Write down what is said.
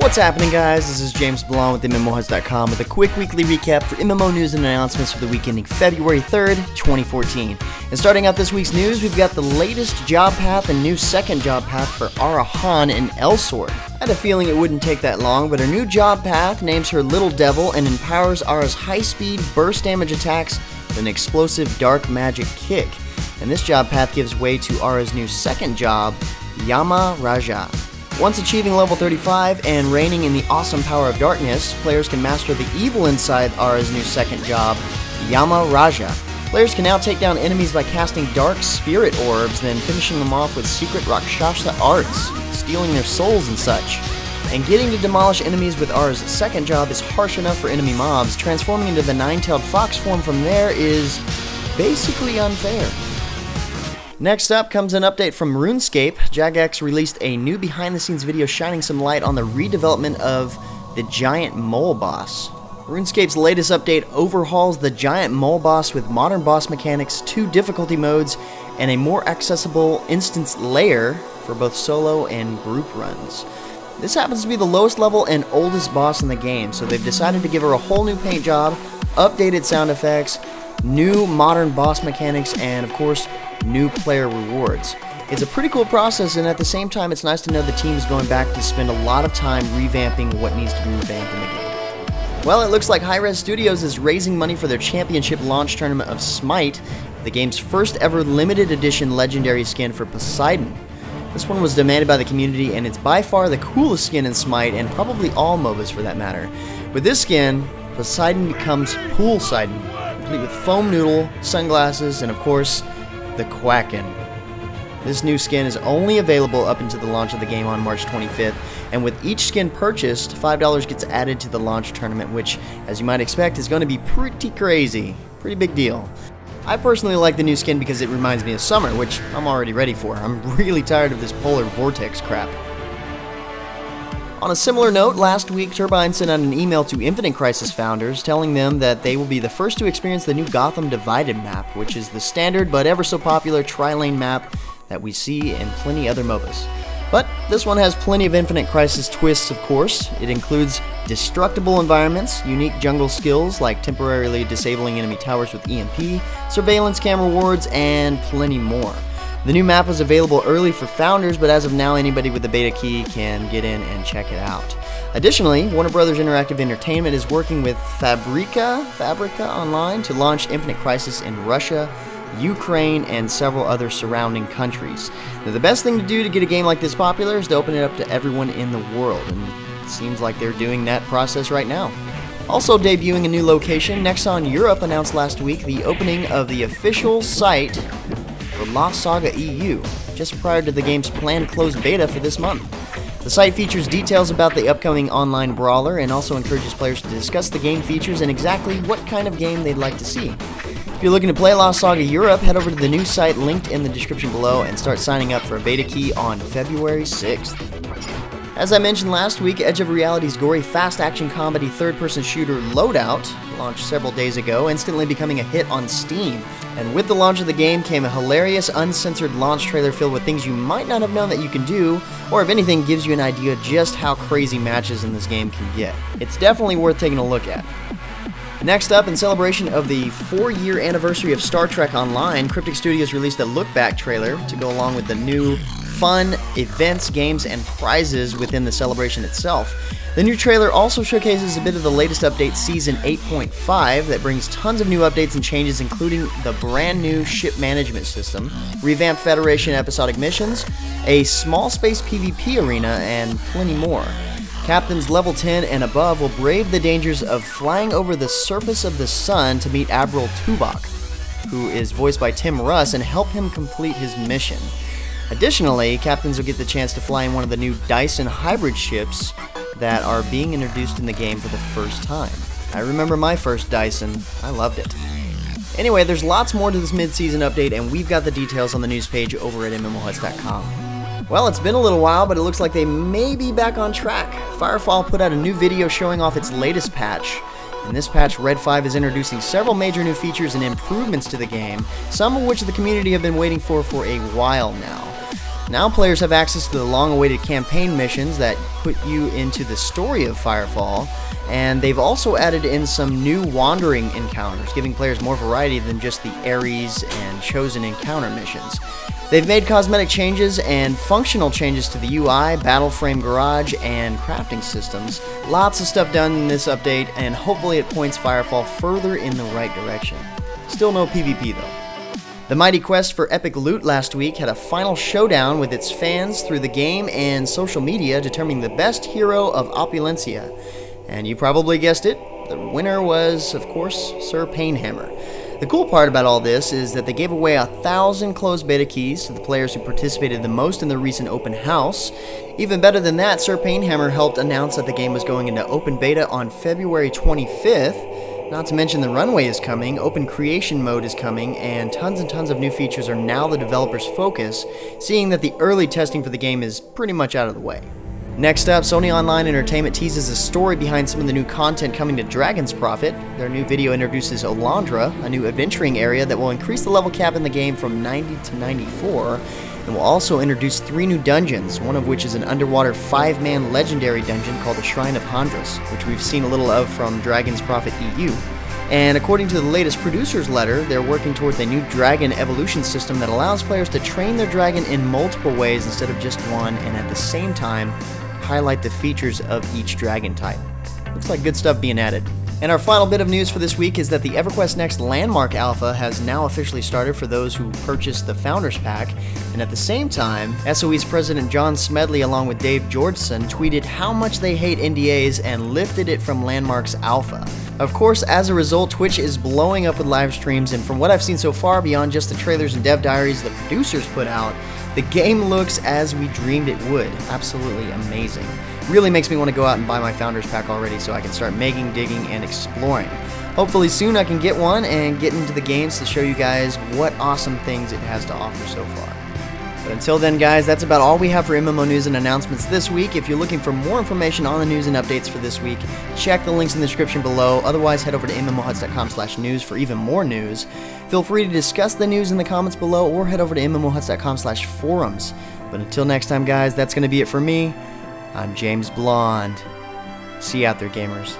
What's happening, guys? This is James Blon with MMOHuts.com with a quick weekly recap for MMO news and announcements for the week ending February 3rd, 2014. And starting out this week's news, we've got the latest job path and new second job path for Ara Haan in Elsword. I had a feeling it wouldn't take that long, but her new job path names her Little Devil and empowers Ara's high-speed, burst damage attacks with an explosive dark magic kick. And this job path gives way to Ara's new second job, Yama Raja. Once achieving level 35 and reigning in the awesome power of darkness, players can master the evil inside Ara's new second job, Yama Raja. Players can now take down enemies by casting dark spirit orbs, then finishing them off with secret Rakshasa arts, stealing their souls and such. And getting to demolish enemies with Ara's second job is harsh enough for enemy mobs. Transforming into the nine-tailed fox form from there is basically unfair. Next up comes an update from RuneScape. Jagex released a new behind-the-scenes video shining some light on the redevelopment of the Giant Mole boss. RuneScape's latest update overhauls the Giant Mole boss with modern boss mechanics, 2 difficulty modes, and a more accessible instance layer for both solo and group runs. This happens to be the lowest level and oldest boss in the game, so they've decided to give her a whole new paint job, updated sound effects, new modern boss mechanics, and of course, new player rewards. It's a pretty cool process, and at the same time it's nice to know the team is going back to spend a lot of time revamping what needs to be revamped in the game. Well, it looks like Hi-Rez Studios is raising money for their championship launch tournament of Smite, the game's first ever limited edition legendary skin for Poolseidon. This one was demanded by the community, and it's by far the coolest skin in Smite, and probably all MOBAs for that matter. With this skin, Poolseidon becomes Poolseidon, complete with foam noodle, sunglasses, and of course, the Quacken. This new skin is only available up until the launch of the game on March 25th, and with each skin purchased, $5 gets added to the launch tournament, which, as you might expect, is going to be pretty crazy. Pretty big deal. I personally like the new skin because it reminds me of summer, which I'm already ready for. I'm really tired of this polar vortex crap. On a similar note, last week Turbine sent out an email to Infinite Crisis founders telling them that they will be the first to experience the new Gotham Divided map, which is the standard but ever so popular tri-lane map that we see in plenty other MOBAs. But this one has plenty of Infinite Crisis twists, of course. It includes destructible environments, unique jungle skills like temporarily disabling enemy towers with EMP, surveillance cam rewards, and plenty more. The new map was available early for founders, but as of now, anybody with the beta key can get in and check it out. Additionally, Warner Bros. Interactive Entertainment is working with Fabrica Online to launch Infinite Crisis in Russia, Ukraine, and several other surrounding countries. Now, the best thing to do to get a game like this popular is to open it up to everyone in the world, and it seems like they're doing that process right now. Also debuting a new location, Nexon Europe announced last week the opening of the official site for Lost Saga EU, just prior to the game's planned closed beta for this month. The site features details about the upcoming online brawler and also encourages players to discuss the game features and exactly what kind of game they'd like to see. If you're looking to play Lost Saga Europe, head over to the new site linked in the description below and start signing up for a beta key on February 6th. As I mentioned last week, Edge of Reality's gory fast-action comedy third-person shooter Loadout launched several days ago, instantly becoming a hit on Steam. And with the launch of the game came a hilarious, uncensored launch trailer filled with things you might not have known that you can do, or if anything, gives you an idea just how crazy matches in this game can get. It's definitely worth taking a look at. Next up, in celebration of the 4-year anniversary of Star Trek Online, Cryptic Studios released a look-back trailer to go along with the new fun events, games, and prizes within the celebration itself. The new trailer also showcases a bit of the latest update, Season 8.5, that brings tons of new updates and changes, including the brand new ship management system, revamped Federation episodic missions, a small space PvP arena, and plenty more. Captains level 10 and above will brave the dangers of flying over the surface of the sun to meet Admiral Tuvok, who is voiced by Tim Russ, and help him complete his mission. Additionally, captains will get the chance to fly in one of the new Dyson hybrid ships that are being introduced in the game for the first time. I remember my first Dyson. I loved it. Anyway, there's lots more to this mid-season update, and we've got the details on the news page over at MMOHuts.com. Well, it's been a little while, but it looks like they may be back on track. FireFall put out a new video showing off its latest patch. In this patch, Red 5 is introducing several major new features and improvements to the game, some of which the community have been waiting for a while now. Now players have access to the long-awaited campaign missions that put you into the story of FireFall, and they've also added in some new wandering encounters, giving players more variety than just the Ares and Chosen encounter missions. They've made cosmetic changes and functional changes to the UI, battle frame garage, and crafting systems. Lots of stuff done in this update, and hopefully it points FireFall further in the right direction. Still no PvP though. The mighty quest for epic loot last week had a final showdown with its fans through the game and social media, determining the best hero of Opulencia. And you probably guessed it, the winner was, of course, Sir Painhammer. The cool part about all this is that they gave away 1,000 closed beta keys to the players who participated the most in the recent open house. Even better than that, Sir Painhammer helped announce that the game was going into open beta on February 25th. Not to mention the runway is coming, open creation mode is coming, and tons of new features are now the developers' focus, seeing that the early testing for the game is pretty much out of the way. Next up, Sony Online Entertainment teases a story behind some of the new content coming to Dragon's Prophet. Their new video introduces Olandra, a new adventuring area that will increase the level cap in the game from 90 to 94, and will also introduce 3 new dungeons, one of which is an underwater 5-man legendary dungeon called the Shrine of Handras, which we've seen a little of from Dragon's Prophet EU. And according to the latest producer's letter, they're working towards a new dragon evolution system that allows players to train their dragon in multiple ways instead of just one, and at the same time, highlight the features of each dragon type. Looks like good stuff being added. And our final bit of news for this week is that the EverQuest Next Landmark Alpha has now officially started for those who purchased the Founders Pack, and at the same time, SOE's president John Smedley along with Dave Georgeson tweeted how much they hate NDAs and lifted it from Landmark's Alpha. Of course, as a result, Twitch is blowing up with live streams, and from what I've seen so far, beyond just the trailers and dev diaries the producers put out, the game looks as we dreamed it would. Absolutely amazing. Really makes me want to go out and buy my Founders Pack already so I can start making, digging, and exploring. Hopefully soon I can get one and get into the games to show you guys what awesome things it has to offer so far. But until then, guys, that's about all we have for MMO news and announcements this week. If you're looking for more information on the news and updates for this week, check the links in the description below. Otherwise, head over to MMOHuts.com/news for even more news. Feel free to discuss the news in the comments below, or head over to MMOHuts.com/forums. But until next time, guys, that's going to be it for me. I'm James Blonde. See you out there, gamers.